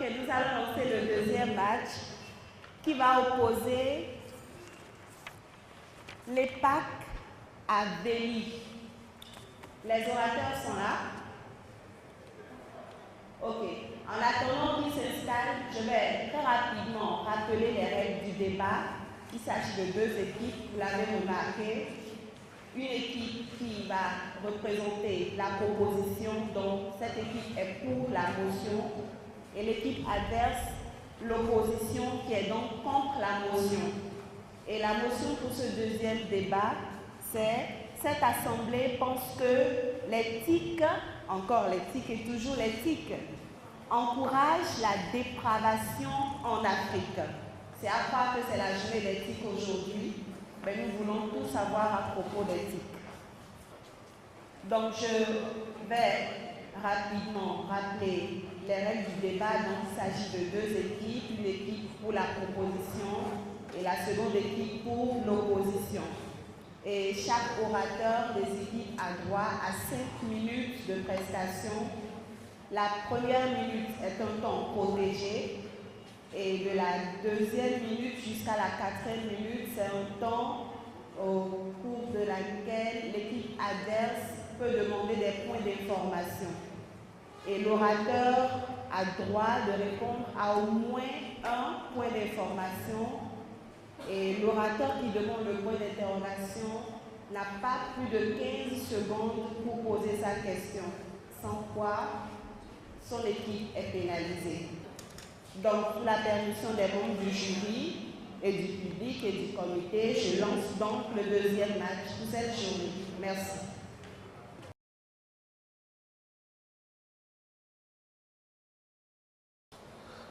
nous allons lancer le deuxième match qui va opposer l'EPAC à Delhi. Les orateurs sont là. Ok. En attendant qu'ils s'installent, je vais très rapidement rappeler les règles du débat. Il s'agit de deux équipes, vous l'avez remarqué. Une équipe qui va représenter la proposition, donc cette équipe est pour la motion, et l'équipe adverse, l'opposition, qui est donc contre la motion. Et la motion pour ce deuxième débat, c'est cette assemblée pense que l'éthique, encore l'éthique et toujours l'éthique, encourage la dépravation en Afrique. C'est à croire que c'est la journée d'éthique aujourd'hui, mais nous voulons tout savoir à propos d'éthique. Donc je vais rapidement rappeler les règles du débat. Donc il s'agit de deux équipes, une équipe pour la proposition et la seconde équipe pour l'opposition. Et chaque orateur des équipes a droit à 5 minutes de prestation. La première minute est un temps protégé et de la deuxième minute jusqu'à la quatrième minute, c'est un temps au cours de laquelle l'équipe adverse peut demander des points d'information. Et l'orateur a droit de répondre à au moins un point d'information. Et l'orateur qui demande le point d'interrogation n'a pas plus de 15 secondes pour poser sa question, sans quoi son équipe est pénalisée. Donc, pour la permission des membres du jury et du public et du comité, je lance donc le deuxième match pour cette journée. Merci.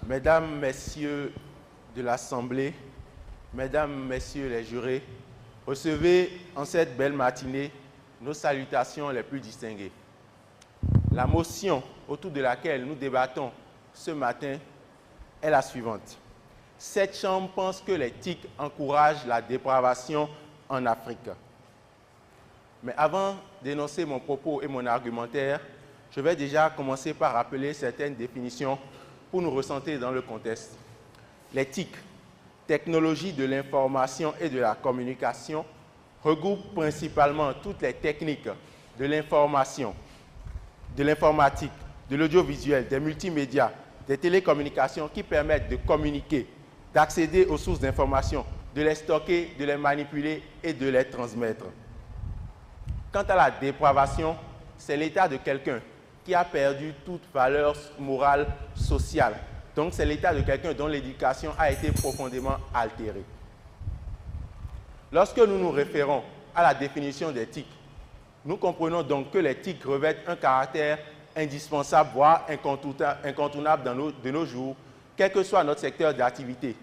Mesdames, Messieurs de l'Assemblée, Mesdames, Messieurs les jurés, recevez en cette belle matinée nos salutations les plus distinguées. La motion autour de laquelle nous débattons ce matin est la suivante. Cette Chambre pense que l'éthique encourage la dépravation en Afrique. Mais avant d'énoncer mon propos et mon argumentaire, je vais déjà commencer par rappeler certaines définitions pour nous recentrer dans le contexte. L'éthique, technologie de l'information et de la communication, regroupe principalement toutes les techniques de l'information, de l'informatique, de l'audiovisuel, des multimédias, des télécommunications qui permettent de communiquer, d'accéder aux sources d'informations, de les stocker, de les manipuler et de les transmettre. Quant à la dépravation, c'est l'état de quelqu'un qui a perdu toute valeur morale, sociale. Donc, c'est l'état de quelqu'un dont l'éducation a été profondément altérée. Lorsque nous nous référons à la définition d'éthique, nous comprenons donc que l'éthique revêt un caractère indispensable, voire incontournable de nos jours, quel que soit notre secteur d'activité.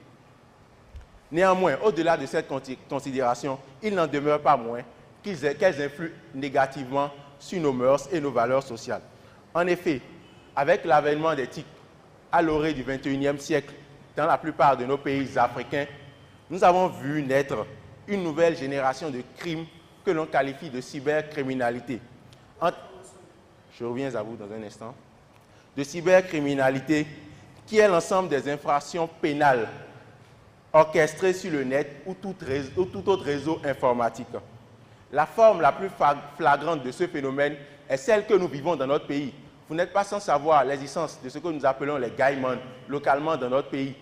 Néanmoins, au-delà de cette considération, il n'en demeure pas moins qu'elles influent négativement sur nos mœurs et nos valeurs sociales. En effet, avec l'avènement d'éthique à l'orée du XXIe siècle, dans la plupart de nos pays africains, nous avons vu naître une nouvelle génération de crimes que l'on qualifie de cybercriminalité. Je reviens à vous dans un instant. De cybercriminalité, qui est l'ensemble des infractions pénales orchestrées sur le net ou tout autre réseau informatique. La forme la plus flagrante de ce phénomène est celle que nous vivons dans notre pays. Vous n'êtes pas sans savoir l'existence de ce que nous appelons les gaïmans localement dans notre pays,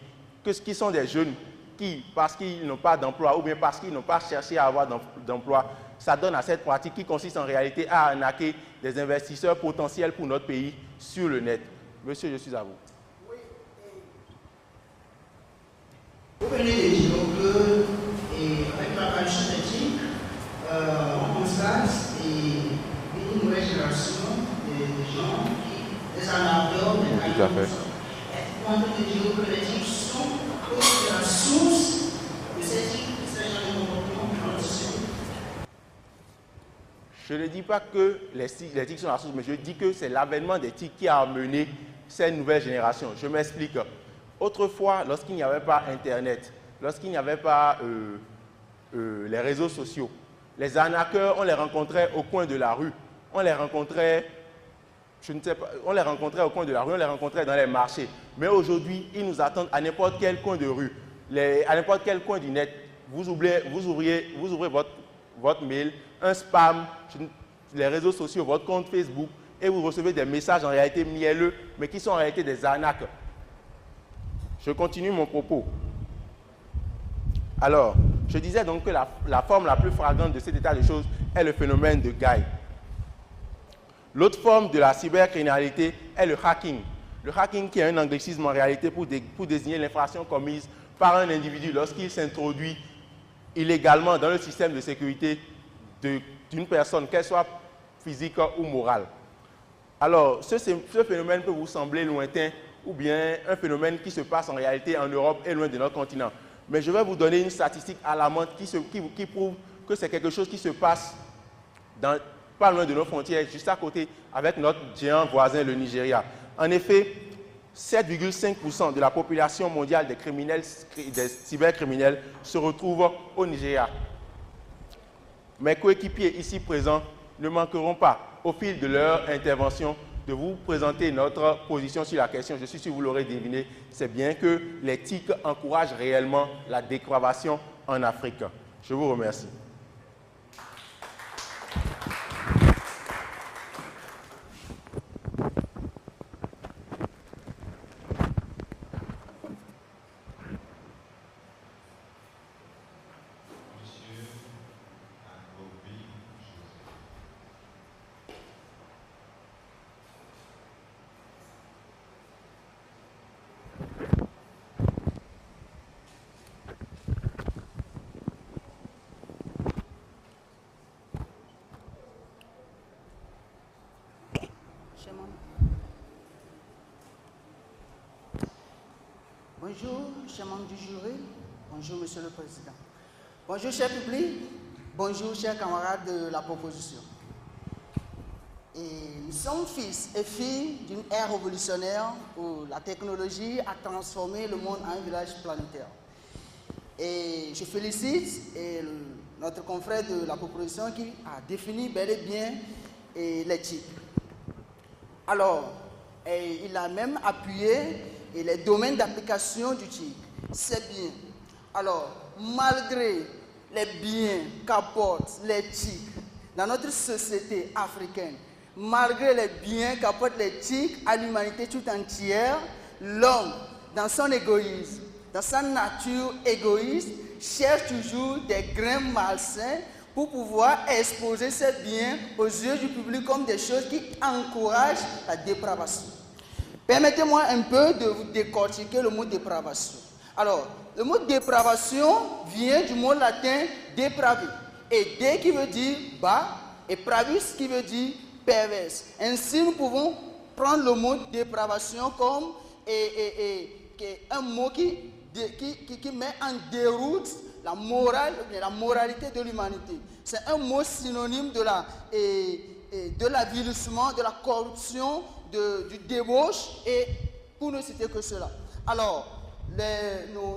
qui sont des jeunes qui, parce qu'ils n'ont pas d'emploi ou bien parce qu'ils n'ont pas cherché à avoir d'emploi, ça donne à cette pratique qui consiste en réalité à arnaquer des investisseurs potentiels pour notre pays sur le net. Monsieur, je suis à vous. Oui. Vous venez de dire que, avec la parution d'éthique, on constate une nouvelle génération de gens, des amateurs, des Tout à fait. Est-ce qu'on peut dire que l'éthique sont la source de ces gens de comportement dans notre société? Je ne dis pas que les éthiques sont la source, mais je dis que c'est l'avènement d'éthiques qui a amené cette nouvelle génération. Je m'explique. Autrefois, lorsqu'il n'y avait pas Internet, lorsqu'il n'y avait pas les réseaux sociaux, les arnaqueurs, on les rencontrait au coin de la rue. On les rencontrait je ne sais pas, on les rencontrait au coin de la rue, on les rencontrait dans les marchés. Mais aujourd'hui, ils nous attendent à n'importe quel coin de rue, à n'importe quel coin du net. Vous ouvrez votre mail, un spam, les réseaux sociaux, votre compte Facebook, et vous recevez des messages en réalité mielleux, mais qui sont en réalité des arnaques. Je continue mon propos. Alors, je disais donc que la forme la plus flagrante de cet état de choses est le phénomène de Gaï. L'autre forme de la cybercriminalité est le hacking. Le hacking qui est un anglicisme en réalité pour désigner l'infraction commise par un individu lorsqu'il s'introduit illégalement dans le système de sécurité d'une personne, qu'elle soit physique ou morale. Alors, ce phénomène peut vous sembler lointain ou bien un phénomène qui se passe en réalité en Europe et loin de notre continent. Mais je vais vous donner une statistique alarmante qui prouve que c'est quelque chose qui se passe pas loin de nos frontières, juste à côté, avec notre géant voisin, le Nigeria. En effet, 7,5% de la population mondiale des cybercriminels se retrouve au Nigeria. Mes coéquipiers ici présents ne manqueront pas, au fil de leur intervention, de vous présenter notre position sur la question. Je suis sûr que vous l'aurez deviné, c'est bien que les TIC encouragent réellement la dépravation en Afrique. Je vous remercie. Bonjour, chers membres du jury. Bonjour, Monsieur le Président. Bonjour, cher public. Bonjour, chers camarades de la proposition. Nous sommes fils et filles d'une ère révolutionnaire où la technologie a transformé le monde en un village planétaire. Et je félicite notre confrère de la proposition qui a défini bel et bien l'éthique. Alors, il a même appuyé les domaines d'application du TIC. C'est bien. Alors, malgré les biens qu'apportent les TIC dans notre société africaine, malgré les biens qu'apportent les TIC à l'humanité tout entière, l'homme, dans son égoïsme, dans sa nature égoïste, cherche toujours des grains malsains pour pouvoir exposer ces biens aux yeux du public comme des choses qui encouragent la dépravation. Permettez-moi un peu de vous décortiquer le mot dépravation. Alors, le mot dépravation vient du mot latin dépravé. Et dé qui veut dire bas et pravis qui veut dire perverse. Ainsi, nous pouvons prendre le mot dépravation comme un mot qui met en déroute la morale, la moralité de l'humanité. C'est un mot synonyme de l'avilissement, de la corruption, du débauche, et pour ne citer que cela. Alors,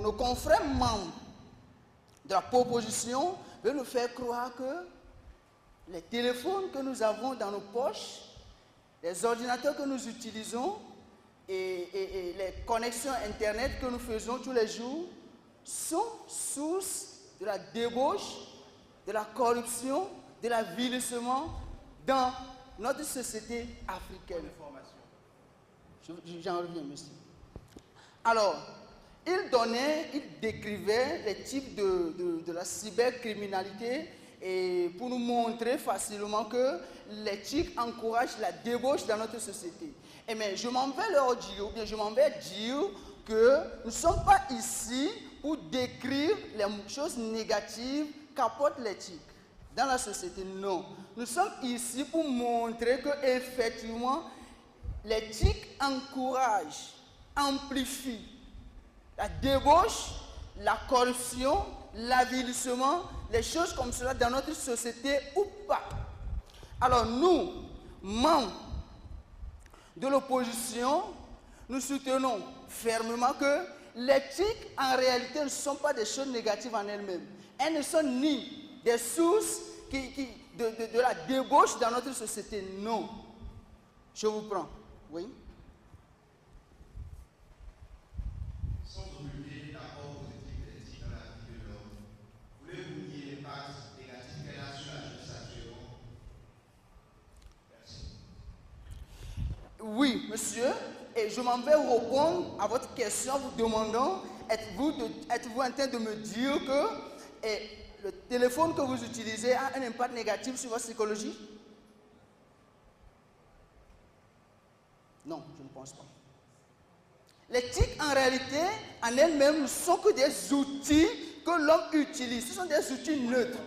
nos confrères membres de la proposition veulent nous faire croire que les téléphones que nous avons dans nos poches, les ordinateurs que nous utilisons et les connexions Internet que nous faisons tous les jours sont source de la débauche, de la corruption, de l'avilissement dans notre société africaine. J'en reviens, monsieur. Alors, il décrivait les types de la cybercriminalité et pour nous montrer facilement que l'éthique encourage la débauche dans notre société. Et mais je m'en vais leur dire, ou bien je m'en vais dire que nous ne sommes pas ici pour décrire les choses négatives qu'apporte l'éthique dans la société. Non. Nous sommes ici pour montrer que effectivement l'éthique encourage, amplifie la débauche, la corruption, l'avilissement, les choses comme cela dans notre société ou pas. Alors nous, membres de l'opposition, nous soutenons fermement que l'éthique en réalité ne sont pas des choses négatives en elles-mêmes. Elles ne sont ni des sources de la débauche dans notre société, non. Je vous prends. Oui. Sans occulter l'apport positif des éthiques dans la vie de l'homme, voulez-vous nier l'impact négatif qu'elle a sur la jeunesse actuellement? Merci. Oui, monsieur. Et je m'en vais répondre à votre question en vous demandant, êtes-vous en train de me dire que le téléphone que vous utilisez a un impact négatif sur votre psychologie? Non, je ne pense pas. Les TIC, en réalité, en elles-mêmes, ne sont que des outils que l'homme utilise. Ce sont des outils neutres.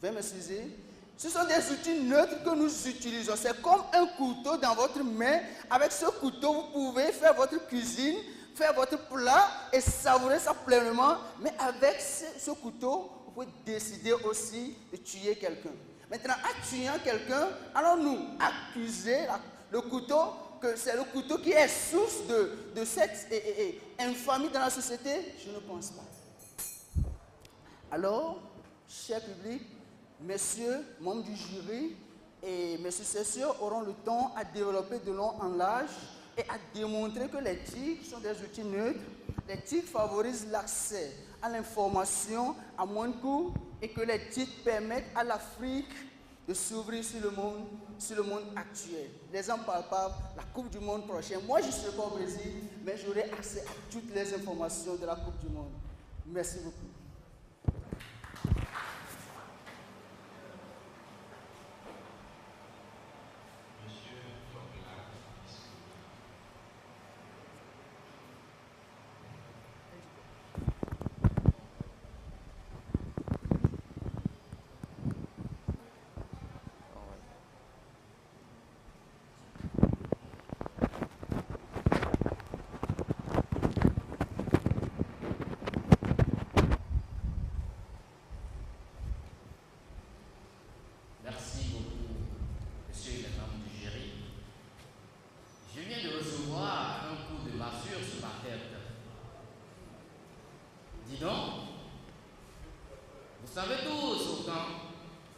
Veuillez m'excuser. Ce sont des outils neutres que nous utilisons. C'est comme un couteau dans votre main. Avec ce couteau, vous pouvez faire votre cuisine, faire votre plat et savourer ça pleinement. Mais avec ce couteau, vous pouvez décider aussi de tuer quelqu'un. Maintenant, en tuant quelqu'un, allons-nous accuser le couteau que c'est le couteau qui est source de cette infamie dans la société? Je ne pense pas. Alors, cher public, messieurs, membres du jury et mes successeurs auront le temps à développer de long en large et à démontrer que les TIC sont des outils neutres. Les TIC favorisent l'accès à l'information à moindre coût et que les TIC permettent à l'Afrique de s'ouvrir sur le monde actuel. L'exemple palpable, la Coupe du Monde prochaine. Moi, je ne serai pas au Brésil, mais j'aurai accès à toutes les informations de la Coupe du Monde. Merci beaucoup. Merci beaucoup, monsieur et madame du jury. Je viens de recevoir un coup de massue sur ma tête. Dis donc, vous savez tous autant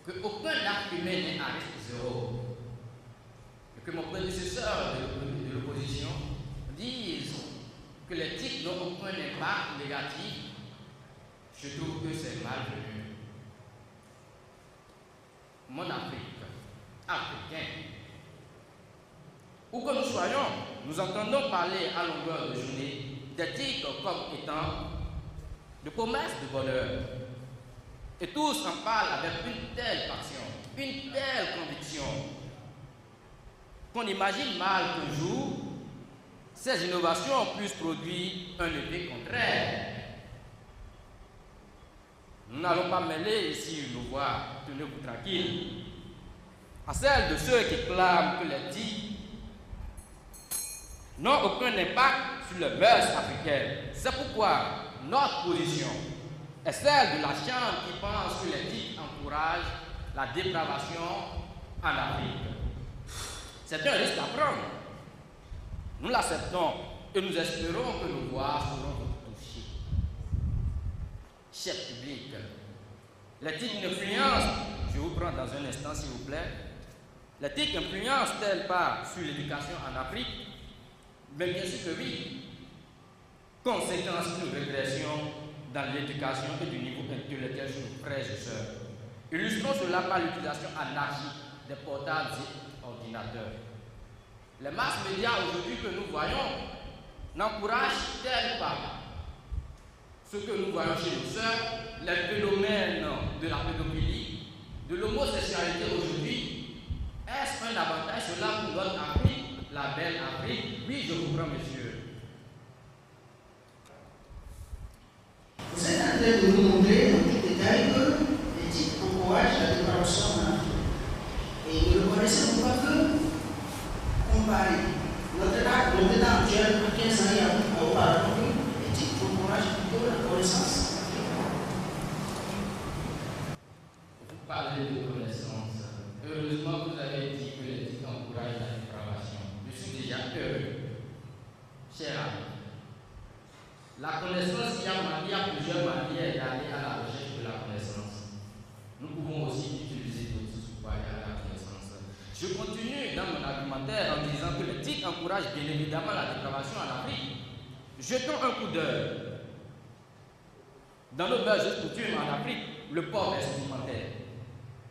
qu'aucun acte humain n'est à risque zéro. Et que mon prédécesseur de l'opposition dise que les TIC n'ont aucun impact négatif, je trouve que c'est malvenu. Mon Afrique, africain. Où que nous soyons, nous entendons parler à longueur de journée d'éthique comme étant de promesses de bonheur. Et tous en parlent avec une telle passion, une telle conviction, qu'on imagine mal qu'un jour, ces innovations puissent produire un effet contraire. Nous n'allons pas mêler ici nos voix, tenez-vous tranquille, à celle de ceux qui clament que les TIC n'ont aucun impact sur les mœurs africaines. C'est pourquoi notre position est celle de la Chambre qui pense que les TIC encouragent la dépravation en Afrique. C'est un risque à prendre. Nous l'acceptons et nous espérons que nos voix seront touchées. Chef public, l'éthique influence, je vous prends dans un instant s'il vous plaît, l'éthique influence-t-elle pas sur l'éducation en Afrique? Mais bien sûr que oui. Conséquence d'une régression dans l'éducation et du niveau intellectuel sur nos frères et sœurs. Illustrons cela par l'utilisation anarchique des portables et ordinateurs. Les masses médias aujourd'hui que nous voyons n'encouragent-elles pas ce que nous voyons chez nos sœurs, les phénomènes de la pédophilie, de l'homosexualité aujourd'hui? Est-ce un avantage cela pour notre Afrique, la belle Afrique? Oui, je vous prends, monsieur. Vous êtes en train de nous montrer en tout détail que les TIC encouragent la dépravation en Afrique. Et nous le connaissons pourquoi que, comparé, notre état actuel, à 15 ans et auparavant, les TIC encouragent plutôt la connaissance. Vous parlez de connaissance. Heureusement, vous avez dit que les TIC encouragent la dépravation. Je suis déjà heureux. Cher ami, la connaissance, il y a plusieurs manières d'aller à la recherche de la connaissance. Nous pouvons aussi utiliser d'autres outils pour aller à la connaissance. Je continue dans mon argumentaire en disant que le TIC encourage bien évidemment la dépravation en Afrique. Jetons un coup d'œil. Dans nos bases et coutumes en Afrique, le port vestimentaire,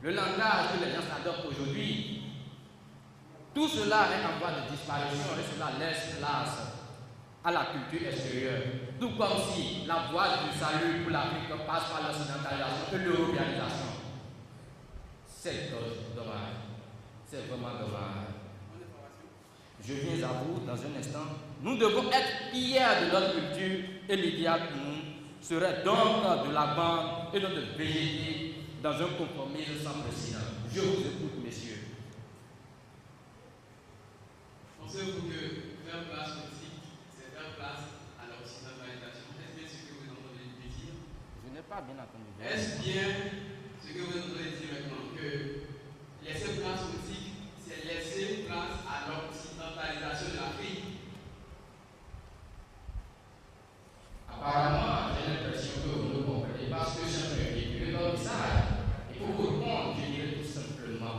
le langage que les gens adoptent aujourd'hui, tout cela est en voie de disparition et cela laisse place à la culture extérieure. Tout comme si la voie du salut pour l'Afrique passe par l'occidentalisation et l'européanisation. C'est dommage. C'est vraiment dommage. Je viens à vous dans un instant. Nous devons être fiers de notre culture et l'idéal pour nous serait donc de la bande et non de végéter dans un conformisme sans précédent. Je vous écoute, messieurs. Pensez-vous que faire place au TIC, c'est faire place à l'occidentalisation? Est-ce bien ce que vous entendez dire? Je n'ai pas bien entendu. Est-ce bien ce que vous entendez dire maintenant, que laisser place au TIC, c'est laisser place à l'occidentalisation de l'Afrique? Apparemment, j'ai l'impression que vous ne comprenez pas ce que je veux véhiculer dans le message. Et pour vous répondre, je dirais tout simplement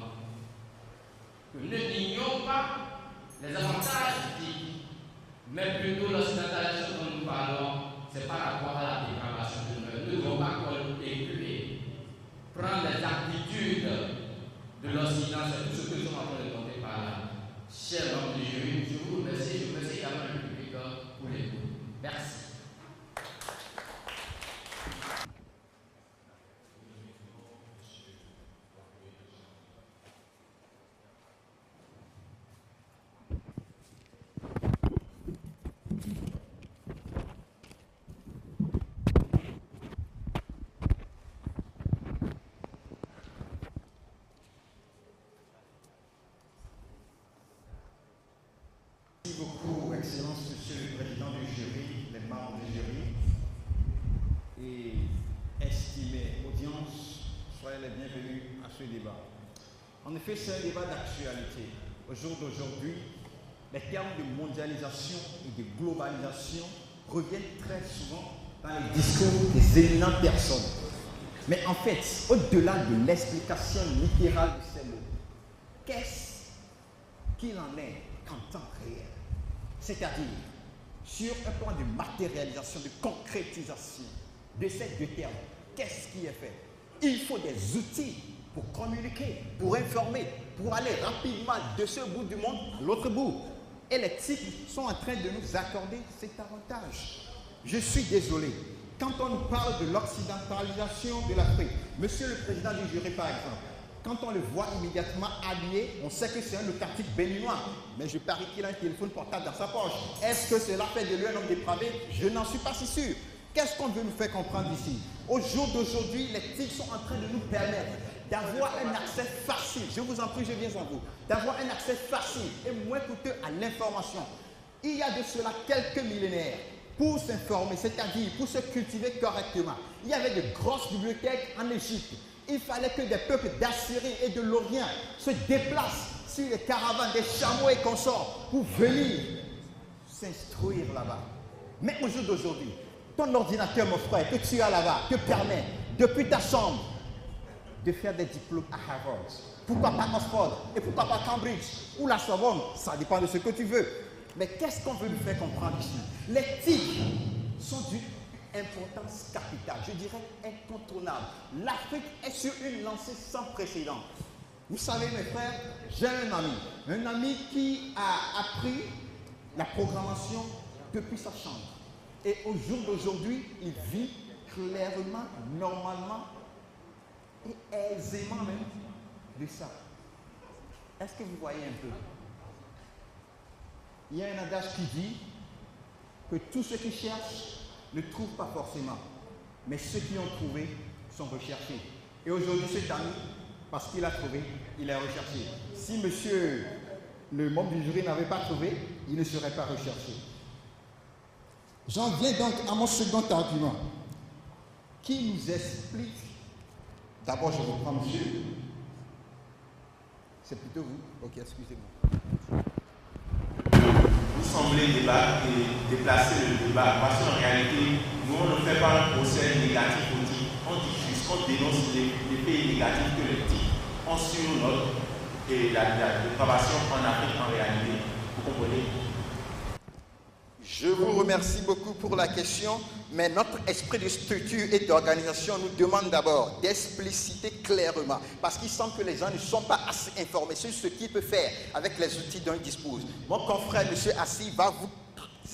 que ne nions pas les avantages du TIC, mais plutôt l'occidentalisation dont nous parlons, c'est par rapport à la dégradation de l'œuvre. Nous ne devons pas éculer, prendre les aptitudes de l'Occident, c'est tout ce que nous sommes en train de monter par là. Chers membres du jury, je vous remercie, je remercie également le public pour l'écoute. Merci. Merci beaucoup, Excellence, Monsieur le Président du jury, les membres du jury et estimée audience, soyez les bienvenus à ce débat. En effet, c'est un débat d'actualité. Au jour d'aujourd'hui, les termes de mondialisation et de globalisation reviennent très souvent dans les discours des éminentes personnes. Mais en fait, au-delà de l'explication littérale de ces mots, qu'est-ce qu'il en est en temps réel? C'est-à-dire, sur un plan de matérialisation, de concrétisation de ces deux termes, qu'est-ce qui est fait? Il faut des outils pour communiquer, pour informer, pour aller rapidement de ce bout du monde à l'autre bout. Et les TIC sont en train de nous accorder cet avantage. Je suis désolé, quand on nous parle de l'occidentalisation de l'Afrique, Monsieur le Président du jury par exemple, quand on le voit immédiatement habillé, on sait que c'est un authentique béninois. Mais je parie qu'il a un téléphone portable dans sa poche. Est-ce que cela fait de lui un homme dépravé? Je n'en suis pas si sûr. Qu'est-ce qu'on veut nous faire comprendre ici? Au jour d'aujourd'hui, les TIC sont en train de nous permettre d'avoir un accès facile, je vous en prie, je viens à vous, d'avoir un accès facile et moins coûteux à l'information. Il y a de cela quelques millénaires, pour s'informer, c'est-à-dire pour se cultiver correctement, il y avait de grosses bibliothèques en Égypte. Il fallait que des peuples d'Assyrie et de l'Orient se déplacent sur les caravanes des chameaux et consorts pour venir s'instruire là-bas. Mais au jour d'aujourd'hui, ton ordinateur, mon frère, que tu as là-bas, te permet, depuis ta chambre, de faire des diplômes à Harvard. Pourquoi pas Oxford? Et pourquoi pas Cambridge? Ou la Sorbonne? Ça dépend de ce que tu veux. Mais qu'est-ce qu'on veut nous faire comprendre ici? Les TIC sont d'une importance capitale, je dirais incontournable. L'Afrique est sur une lancée sans précédent. Vous savez, mes frères, j'ai un ami qui a appris la programmation depuis sa chambre. Et au jour d'aujourd'hui, il vit clairement, normalement et aisément même de ça. Est-ce que vous voyez un peu? Il y a un adage qui dit que tous ceux qui cherchent ne trouvent pas forcément, mais ceux qui ont trouvé sont recherchés. Et aujourd'hui, cet ami, parce qu'il a trouvé, il est recherché. Si monsieur le membre du jury n'avait pas trouvé, il ne serait pas recherché. J'en viens donc à mon second argument, qui nous explique. D'abord, je reprends monsieur. C'est plutôt vous. Ok, excusez-moi. Vous semblez débattre et déplacer le débat. Parce qu'en réalité, nous, on ne fait pas un procès négatif au TIC. On diffuse, on dénonce les pays négatifs que le TIC. On surnote et la dépravation en Afrique en réalité. Vous comprenez? Je vous remercie beaucoup pour la question, mais notre esprit de structure et d'organisation nous demande d'abord d'expliciter clairement, parce qu'il semble que les gens ne sont pas assez informés sur ce qu'ils peuvent faire avec les outils dont ils disposent. Mon confrère, M. Assis, va vous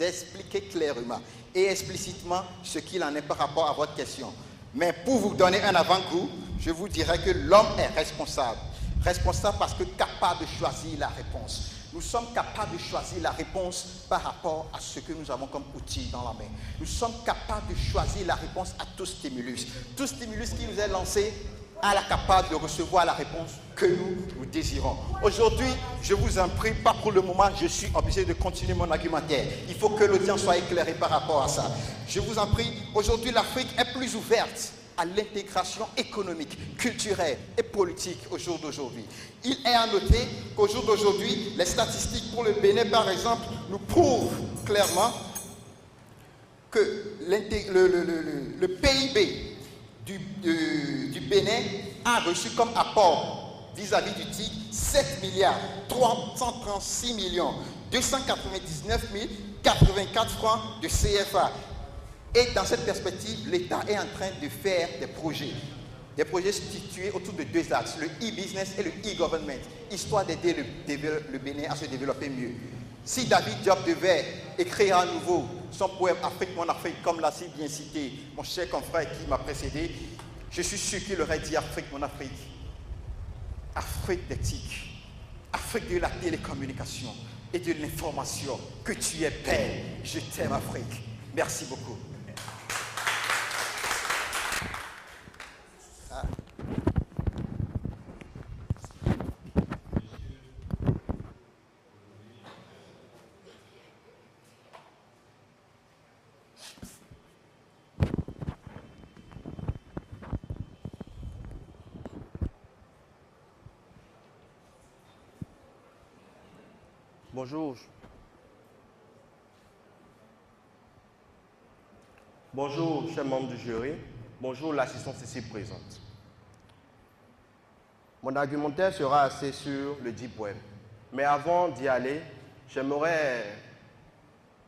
expliquer clairement et explicitement ce qu'il en est par rapport à votre question. Mais pour vous donner un avant-goût, je vous dirais que l'homme est responsable. Responsable parce que capable de choisir la réponse. Nous sommes capables de choisir la réponse par rapport à ce que nous avons comme outil dans la main. Nous sommes capables de choisir la réponse à tout stimulus. Tout stimulus qui nous est lancé a la capacité de recevoir la réponse que nous désirons. Aujourd'hui, je vous en prie, pas pour le moment, je suis obligé de continuer mon argumentaire. Il faut que l'audience soit éclairée par rapport à ça. Je vous en prie, aujourd'hui, l'Afrique est plus ouverte à l'intégration économique, culturelle et politique au jour d'aujourd'hui. Il est à noter qu'au jour d'aujourd'hui, les statistiques pour le Bénin, par exemple, nous prouvent clairement que le PIB du Bénin a reçu comme apport vis-à-vis du TIC 7 milliards 336 millions 299 084 francs de CFA. Et dans cette perspective, l'État est en train de faire des projets situés autour de deux axes, le e-business et le e-government, histoire d'aider le Bénin à se développer mieux. Si David Diop devait écrire à nouveau son poème Afrique, mon Afrique, comme l'a si bien cité mon cher confrère qui m'a précédé, je suis sûr qu'il aurait dit Afrique, mon Afrique. Afrique d'éthique, Afrique de la télécommunication et de l'information. Que tu es belle, je t'aime Afrique. Merci beaucoup. Bonjour. Bonjour, chers membres du jury. Bonjour, l'assistance ici présente. Mon argumentaire sera axé sur le Deep Web. Mais avant d'y aller, j'aimerais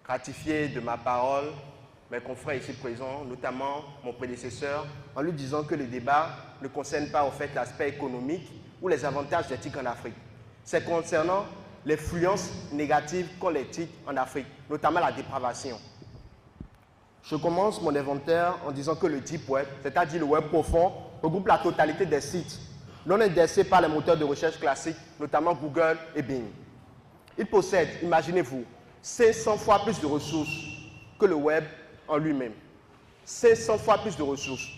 ratifier de ma parole mes confrères ici présents, notamment mon prédécesseur, en lui disant que le débat ne concerne pas au fait l'aspect économique ou les avantages d'éthique en Afrique. C'est concernant l'influence négative qu'ont les TIC en Afrique, notamment la dépravation. Je commence mon inventaire en disant que le Deep Web, c'est-à-dire le web profond, regroupe la totalité des sites non indexés par les moteurs de recherche classiques, notamment Google et Bing. Il possède, imaginez-vous, 500 fois plus de ressources que le web en lui-même. 500 fois plus de ressources.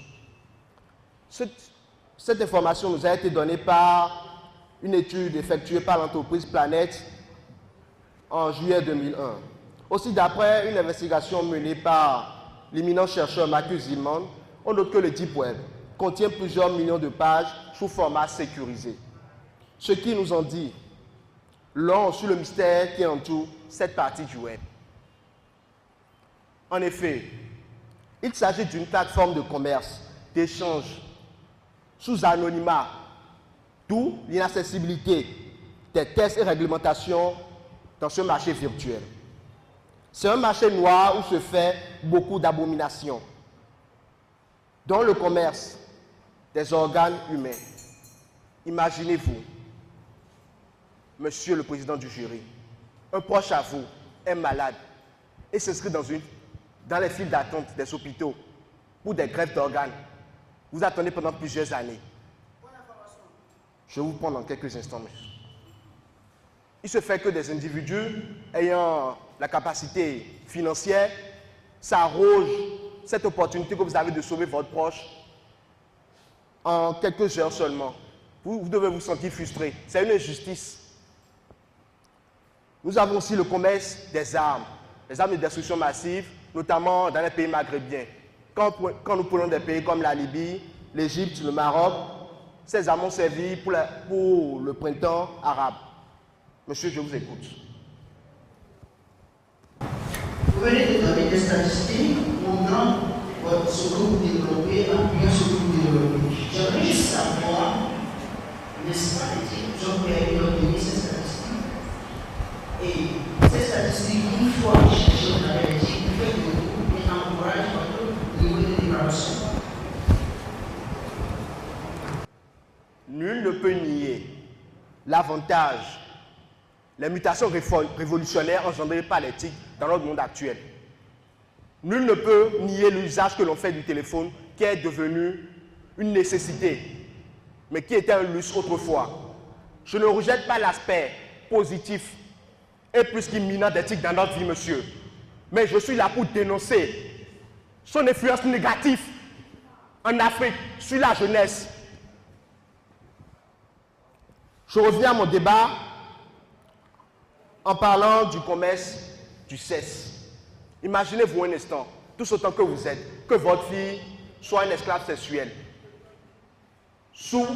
Cette information nous a été donnée par une étude effectuée par l'entreprise Planet en juillet 2001. Aussi, d'après une investigation menée par l'éminent chercheur Marcus Zillman, on note que le Deep Web contient plusieurs millions de pages sous format sécurisé. Ce qui nous en dit long sur le mystère qui entoure cette partie du web. En effet, il s'agit d'une plateforme de commerce, d'échange, sous anonymat, d'où l'inaccessibilité des tests et réglementations dans ce marché virtuel. C'est un marché noir où se fait beaucoup d'abominations, dont le commerce des organes humains. Imaginez-vous, monsieur le président du jury, un proche à vous est malade et s'inscrit dans les files d'attente des hôpitaux pour des greffes d'organes. Vous attendez pendant plusieurs années. Je vous prends dans quelques instants, monsieur. Il se fait que des individus ayant la capacité financière s'arrogent cette opportunité que vous avez de sauver votre proche en quelques heures seulement. Vous devez vous sentir frustré. C'est une injustice. Nous avons aussi le commerce des armes, les armes de destruction massive, notamment dans les pays maghrébiens. Quand nous prenons des pays comme la Libye, l'Égypte, le Maroc, ces armes ont servi pour le printemps arabe. Monsieur, je vous écoute. Vous venez de donner des statistiques montrant ce que vous développez, en appuyant ce que vous développez. J'aimerais juste savoir n'est-ce pas, l'éthique, nous avons réalisé d'obtenir ces statistiques. Et ces statistiques, une fois recherchées au travers l'éthique, nous fait de nous et encourage votre niveau de dévaluation. Nul ne peut nier l'avantage, les mutations révolutionnaires engendrées par l'éthique dans notre monde actuel. Nul ne peut nier l'usage que l'on fait du téléphone qui est devenu une nécessité, mais qui était un luxe autrefois. Je ne rejette pas l'aspect positif et plus qu'imminent d'éthique dans notre vie, monsieur. Mais je suis là pour dénoncer son influence négative en Afrique sur la jeunesse. Je reviens à mon débat en parlant du commerce du sexe. Imaginez-vous un instant, tous autant que vous êtes, que votre fille soit un esclave sexuel sous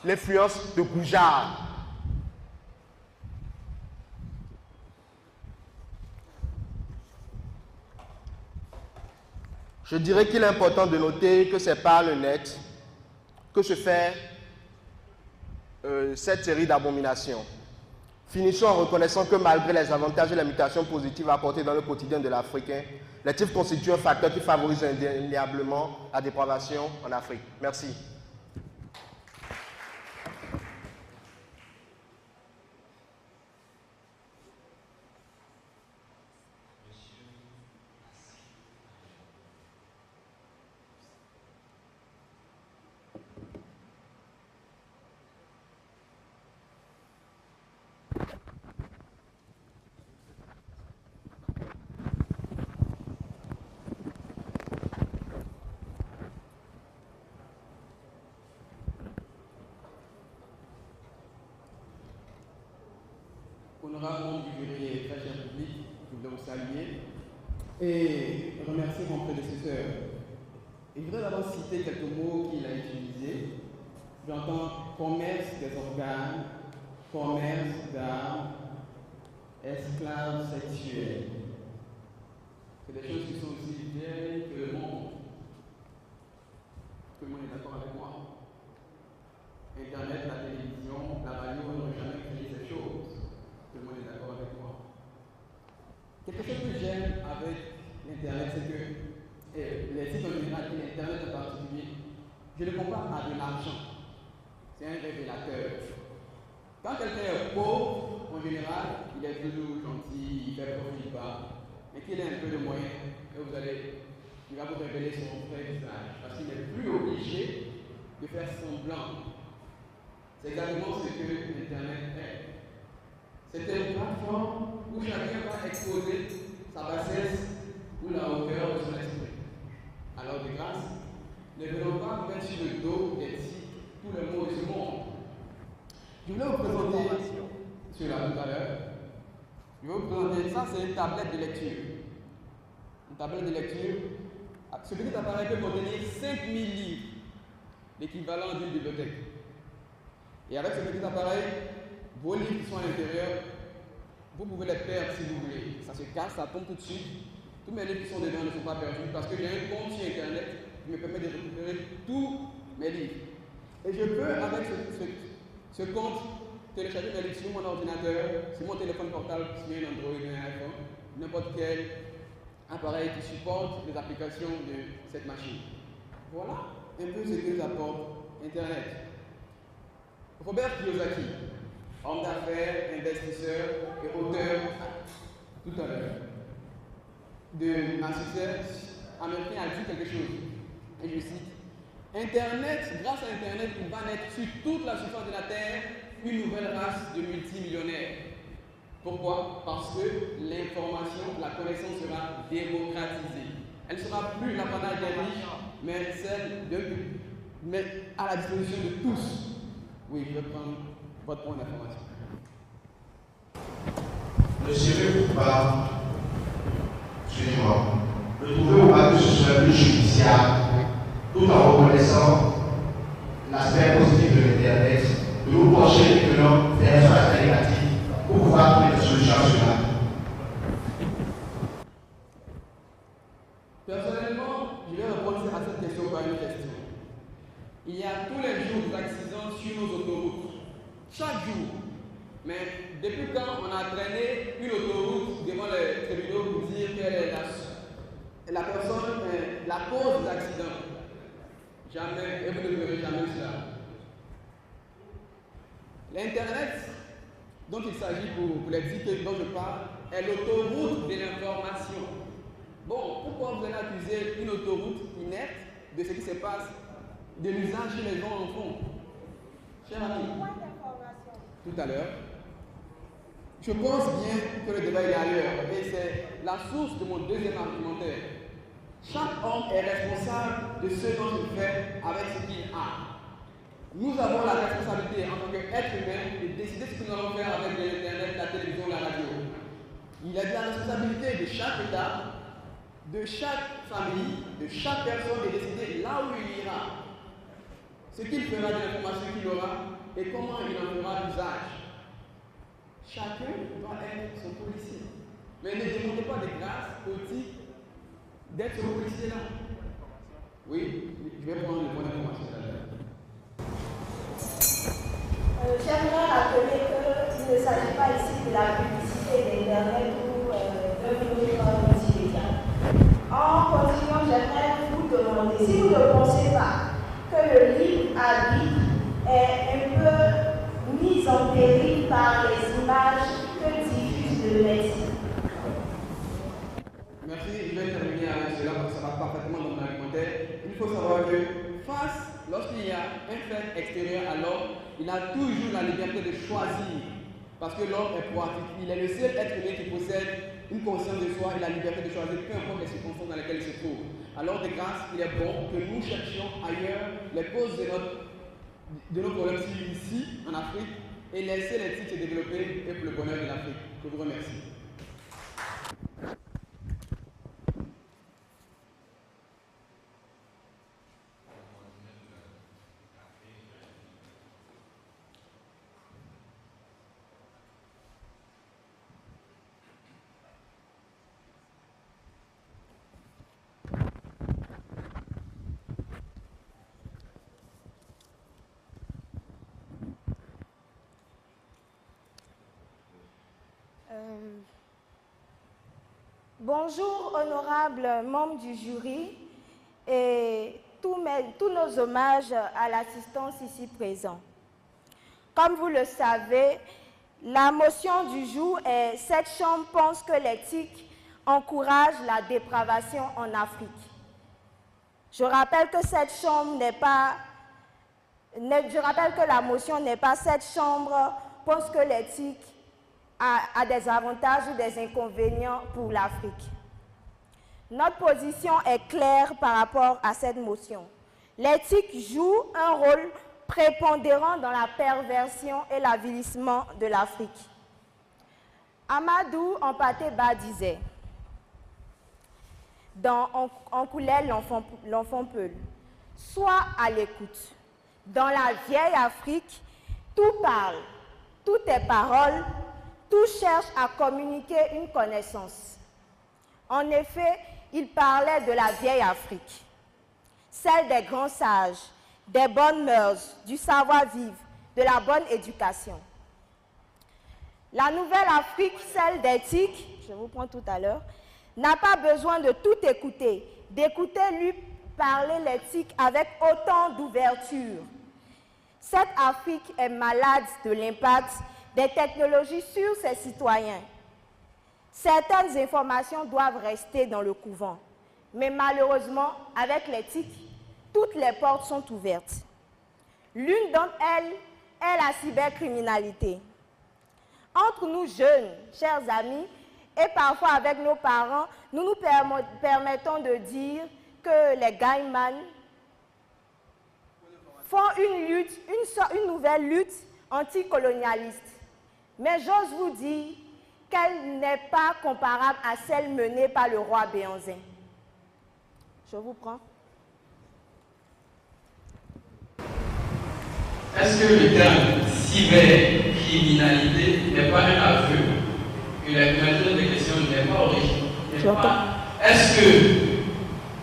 l'influence de Goujard. Je dirais qu'il est important de noter que c'est par le net que se fait cette série d'abominations. Finissons en reconnaissant que malgré les avantages et les mutations positives apportées dans le quotidien de l'Africain, l'éthique constitue un facteur qui favorise indéniablement la dépravation en Afrique. Merci. Honorable membre du jury et très cher public, je voudrais vous saluer et remercier mon prédécesseur. Et je voudrais d'abord citer quelques mots qu'il a utilisés. J'entends commerce des organes, commerce d'armes, esclaves sexuels. C'est des choses qui sont aussi vieilles que le monde. Tout le monde est d'accord avec moi. Internet, la télévision, la radio n'ont jamais créé ces choses. Tout le monde est d'accord avec moi. Quelque chose que j'aime avec l'Internet, c'est que les sites en général et l'Internet en particulier, je le compare à de l'argent. C'est un révélateur. Quand quelqu'un est pauvre, en général, il est toujours gentil, il fait profil bas. Mais qu'il ait un peu de moyens, il va vous révéler son vrai visage. Parce qu'il n'est plus obligé de faire semblant. C'est exactement ce que l'Internet est. C'est une plateforme où chacun va exposer sa bassesse ou la hauteur de son esprit. Alors, de grâce, ne venons pas mettre sur le dos des sites tous les mots de ce monde. Je voulais vous présenter, sur la tout à l'heure, je vais vous présenter ça, c'est une tablette de lecture. Une tablette de lecture, ce petit appareil peut contenir 5000 livres, l'équivalent d'une bibliothèque. Et avec ce petit appareil, vos livres qui sont à l'intérieur, vous pouvez les perdre si vous voulez. Ça se casse, ça tombe tout de suite. Tous mes livres qui sont dedans ne sont pas perdus parce que j'ai un compte sur Internet qui me permet de récupérer tous mes livres. Et je peux, avec ce compte, télécharger mes livres sur mon ordinateur, sur mon téléphone portable, sur un Android ou un iPhone, n'importe quel appareil qui supporte les applications de cette machine. Voilà un peu ce que nous apporte Internet. Robert Kiyosaki, homme d'affaires, investisseur et auteur, tout à l'heure, d'un succès américain, a dit quelque chose. Et je cite: Internet, grâce à Internet, il va naître sur toute la surface de la Terre une nouvelle race de multimillionnaires. Pourquoi? Parce que l'information, la connaissance sera démocratisée. Elle ne sera plus l'apanage des riches, mais celle mais à la disposition de tous. Oui, je vais prendre votre point d'information. Ne serez-vous pas, excusez-moi, ne trouvez-vous pas que ce serait plus judiciable, tout en reconnaissant l'aspect positif de l'Internet, de vous pencher maintenant vers son aspect négatif pour pouvoir trouver des solutions à cela? Personnellement, je vais répondre à cette question par une question. il y a tous les jours des accidents sur nos autoroutes. Chaque jour. Mais depuis quand on a traîné une autoroute devant les tribunaux pour dire qu'elle est la personne, la cause des accidents? Jamais, et vous ne verrez jamais cela. L'Internet, dont il s'agit pour les titres dont je parle, est l'autoroute de l'information. Bon, pourquoi vous allez accuser une autoroute inerte de ce qui se passe, de l'usage que les gens en font? Cher ami, tout à l'heure, je pense bien que le débat est ailleurs, et c'est la source de mon deuxième argumentaire. Chaque homme est responsable de ce dont il fait avec ce qu'il a. Nous avons la responsabilité en tant qu'être humain de décider ce que nous allons faire avec l'Internet, la télévision, la radio. Il est de la responsabilité de chaque État, de chaque famille, de chaque personne de décider là où il ira, ce qu'il fera de l'information qu'il aura et comment il en fera l'usage. Chacun doit être son policier. Mais ne demandez pas de grâce au titre d'être ce policier-là. Oui, je vais prendre le point d'information là. J'aimerais rappeler qu'il ne s'agit pas ici de la publicité d'Internet ou d'un autre multimédia. En continuant, j'aimerais vous demander si vous ne pensez pas que le libre arbitre est un peu mis en péril par les images que diffuse le médecin. Merci, je vais terminer avec cela parce que ça va parfaitement dans mon argumentaire. Il faut savoir que lorsqu'il y a un fait extérieur à l'homme, il a toujours la liberté de choisir. Parce que l'homme est proactif. Il est le seul être humain qui possède une conscience de soi et la liberté de choisir, peu importe les circonstances dans lesquelles il se trouve. Alors, de grâce, il est bon que nous cherchions ailleurs les causes de nos problèmes ici, en Afrique, et laisser les titres se développer et pour le bonheur de l'Afrique. Je vous remercie. Bonjour, honorables membres du jury et tous nos hommages à l'assistance ici présent. Comme vous le savez, la motion du jour est « Cette Chambre pense que l'éthique encourage la dépravation en Afrique ». Je rappelle que la motion n'est pas « Cette Chambre pense que l'éthique a des avantages ou des inconvénients pour l'Afrique ». Notre position est claire par rapport à cette motion. L'éthique joue un rôle prépondérant dans la perversion et l'avilissement de l'Afrique. Amadou Hampâté-Bâ disait, dans En coulait l'enfant Peul, « Sois à l'écoute. Dans la vieille Afrique, tout parle, tout est parole, tout cherche à communiquer une connaissance. » En effet, il parlait de la vieille Afrique, celle des grands sages, des bonnes mœurs, du savoir-vivre, de la bonne éducation. La nouvelle Afrique, celle d'éthique, je vous prends tout à l'heure, n'a pas besoin de tout écouter, d'écouter lui parler l'éthique avec autant d'ouverture. Cette Afrique est malade de l'impact des technologies sur ses citoyens. Certaines informations doivent rester dans le couvent, mais malheureusement, avec l'éthique, toutes les portes sont ouvertes. L'une d'entre elles est la cybercriminalité. Entre nous jeunes, chers amis, et parfois avec nos parents, nous nous permettons de dire que les gaïmans font une nouvelle lutte anticolonialiste. Mais j'ose vous dire qu'elle n'est pas comparable à celle menée par le roi Béhanzin. Je vous prends. Est-ce que le terme cybercriminalité n'est pas un aveu que la criminalité de question n'est pas originale? Est-ce que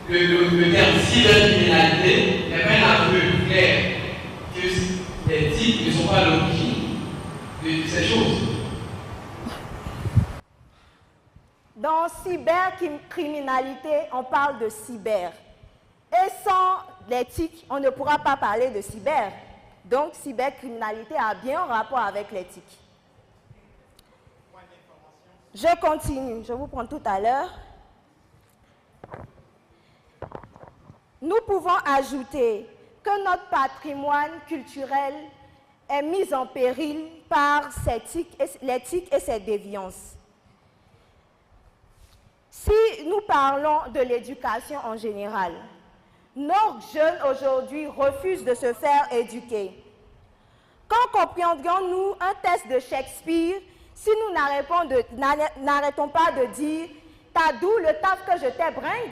le terme cybercriminalité n'est pas un aveu plus clair que les tics ne sont pas l'origine de ces choses. Dans cybercriminalité, on parle de cyber. Et sans l'éthique, on ne pourra pas parler de cyber. Donc, cybercriminalité a bien un rapport avec l'éthique. Je continue, je vous prends tout à l'heure. Nous pouvons ajouter que notre patrimoine culturel est mis en péril par l'éthique et ses déviances. Si nous parlons de l'éducation en général, nos jeunes aujourd'hui refusent de se faire éduquer. Quand comprendrions-nous un texte de Shakespeare si nous n'arrêtons pas de dire « t'as d'où le taf que je t'ai bringue ?»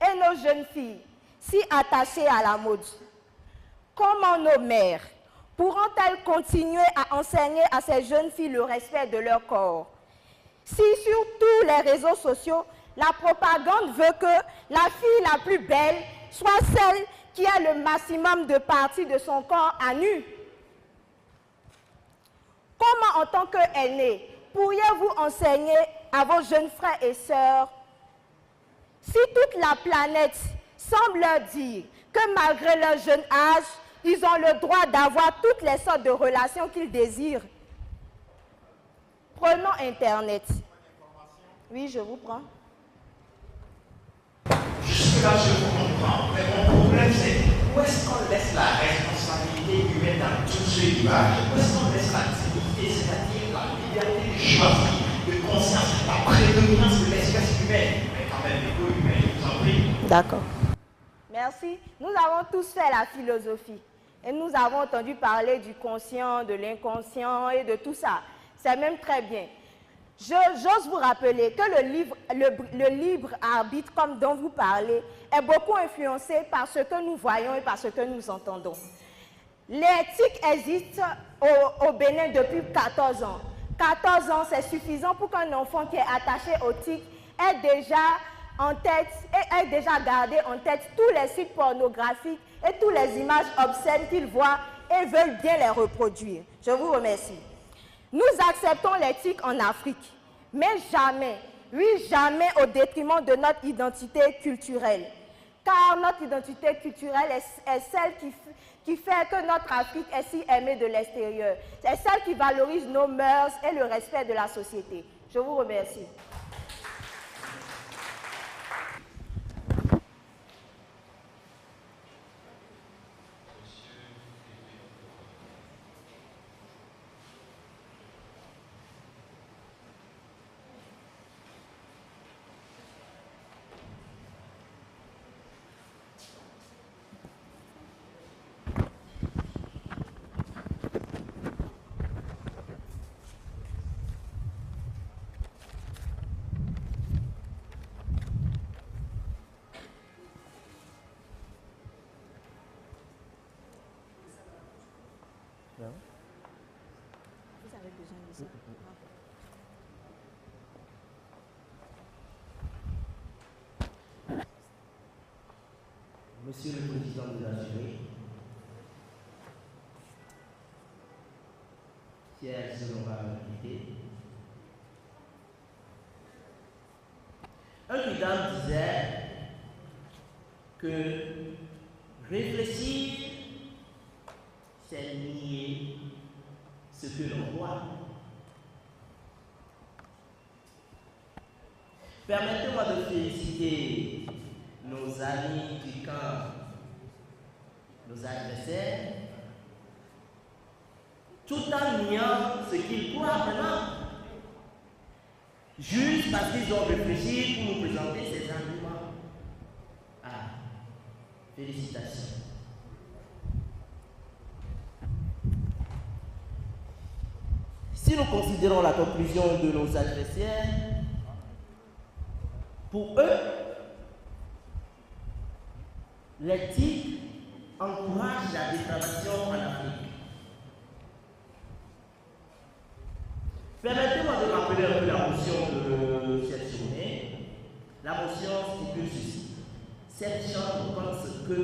Et nos jeunes filles, si attachées à la mode, comment nos mères pourront-elles continuer à enseigner à ces jeunes filles le respect de leur corps? Si sur tous les réseaux sociaux, la propagande veut que la fille la plus belle soit celle qui a le maximum de parties de son corps à nu. Comment, en tant qu'aînés, pourriez-vous enseigner à vos jeunes frères et sœurs si toute la planète semble leur dire que malgré leur jeune âge, ils ont le droit d'avoir toutes les sortes de relations qu'ils désirent? Prenons Internet. Oui, je vous prends. Jusque-là, je comprends. Mais mon problème, c'est où est-ce qu'on laisse la responsabilité humaine dans tout ce débat? Où est-ce qu'on laisse l'activité, c'est-à-dire la liberté de choisir, de conscience, la prédominance de l'espèce humaine? Mais quand même, l'égo humain, je vous en prie. D'accord. Merci. Nous avons tous fait la philosophie. Et nous avons entendu parler du conscient, de l'inconscient et de tout ça. C'est même très bien. J'ose vous rappeler que le libre arbitre, comme dont vous parlez, est beaucoup influencé par ce que nous voyons et par ce que nous entendons. L'éthique existe au Bénin depuis 14 ans. 14 ans, c'est suffisant pour qu'un enfant qui est attaché au TIC ait déjà gardé en tête tous les sites pornographiques et toutes les images obscènes qu'il voit et veulent bien les reproduire. Je vous remercie. Nous acceptons l'éthique en Afrique, mais jamais, oui jamais au détriment de notre identité culturelle. Car notre identité culturelle est celle qui fait que notre Afrique est si aimée de l'extérieur. C'est celle qui valorise nos mœurs et le respect de la société. Je vous remercie. Vous avez besoin de ça. Monsieur le Président de la Jurée, chers honorables invités, un vidame disait que réfléchir, c'est nier ce que l'on voit. Permettez-moi de féliciter nos amis du camp, nos adversaires, tout en niant ce qu'ils croient vraiment, juste parce qu'ils ont réfléchi pour nous présenter ces arguments. Ah, félicitations. Si nous considérons la conclusion de nos adversaires, pour eux, l'éthique encourage la dépravation en Afrique. Permettez-moi de rappeler un peu la motion de cette journée. La motion stipule ceci. Cette chambre pense que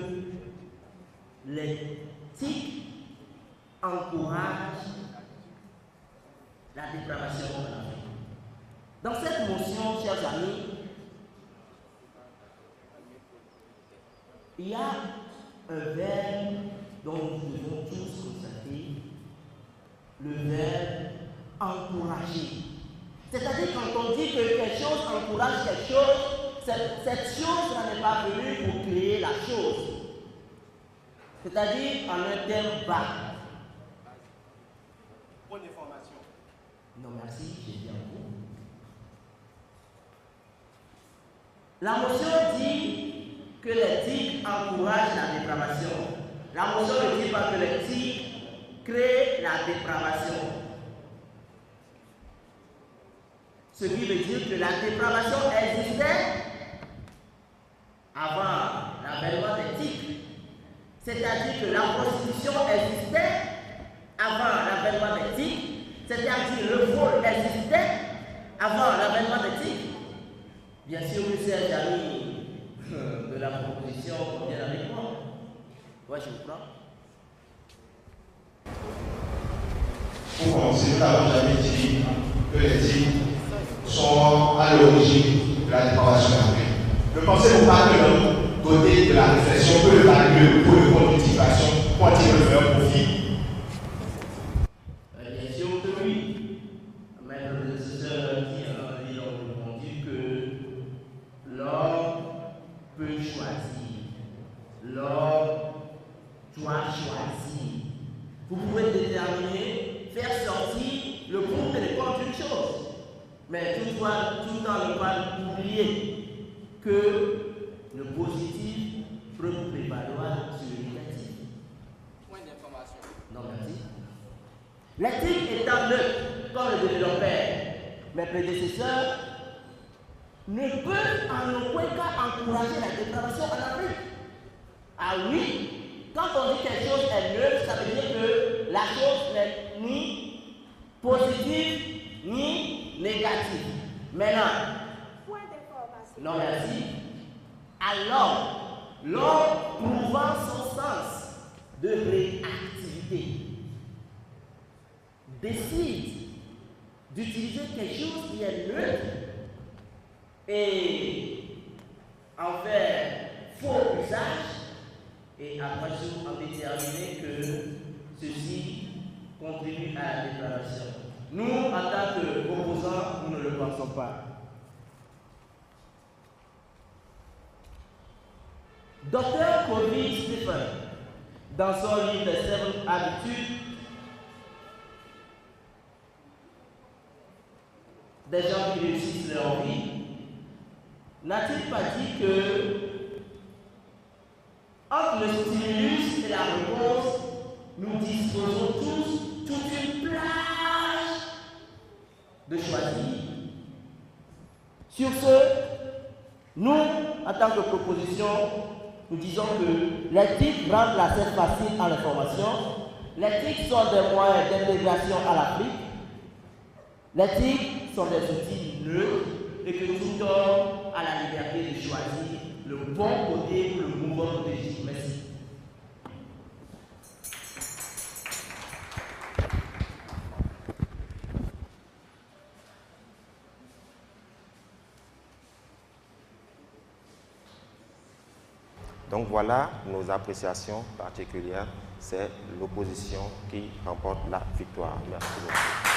l'éthique encourage la dépravation en Afrique. Dans cette motion, chers amis, il y a un verbe dont nous devons tous constater, le verbe encourager. C'est-à-dire quand on dit que quelque chose encourage quelque chose, cette chose n'est pas venue pour créer la chose. C'est-à-dire en un terme bas. Point d'information. Non, merci, j'ai bien vous. La motion dit que l'éthique encourage la dépravation. La motion ne dit pas que l'éthique crée la dépravation. Ce qui veut dire que la dépravation existait avant l'avènement d'éthique. C'est-à-dire que la prostitution existait avant l'avènement d'éthique. C'est-à-dire que le vol existait avant l'avènement d'éthique. Bien sûr que ces amis de la proposition viennent avec moi. Ouais, je vous prends. Pour commencer, nous n'avons jamais dit que les dîmes sont à l'origine de la dépravation africaine. Ne pensez-vous pas que l'homme, doté de la réflexion, peut le value pour le compte d'utilisation, quand il veut faire profit? Bien sûr que oui. Mais le prédécesseur dit que l'homme peut choisir. L'homme doit choisir. Vous pouvez déterminer, faire sortir le pour et le contre d'une chose. Mais toutefois, tout en ne pas oublier que le positif peut prévaloir sur le négatif. Point d'information. Non, merci. L'éthique étant neutre, comme le développait mes prédécesseurs, ne peut en aucun cas encourager la dépravation en Afrique. Ah oui, quand on dit quelque chose est neutre, ça veut dire que la chose n'est ni positive ni négative. Maintenant, Point d'information. non merci. Alors, l'homme trouvant son sens de réactivité décide d'utiliser quelque chose qui est neutre et en faire faux usage et après tout en déterminer que ceci contribue à la dépravation. Nous, en tant que proposants, nous ne le pensons pas. Dr. Covey Stephen, dans son livre Les 7 habitudes des gens qui réussissent leur vie, n'a-t-il pas dit que entre le stimulus et la réponse, nous disposons tous toute une plage de choisir. Sur ce, nous, en tant que proposition, nous disons que l'éthique rend l'accès facile à l'information. L'éthique sont des moyens d'intégration à l'Afrique. L'éthique sont des outils neutres et que tout homme a la liberté de choisir le bon côté ou le mauvais côté. Merci. Donc voilà nos appréciations particulières. C'est l'opposition qui remporte la victoire. Merci beaucoup.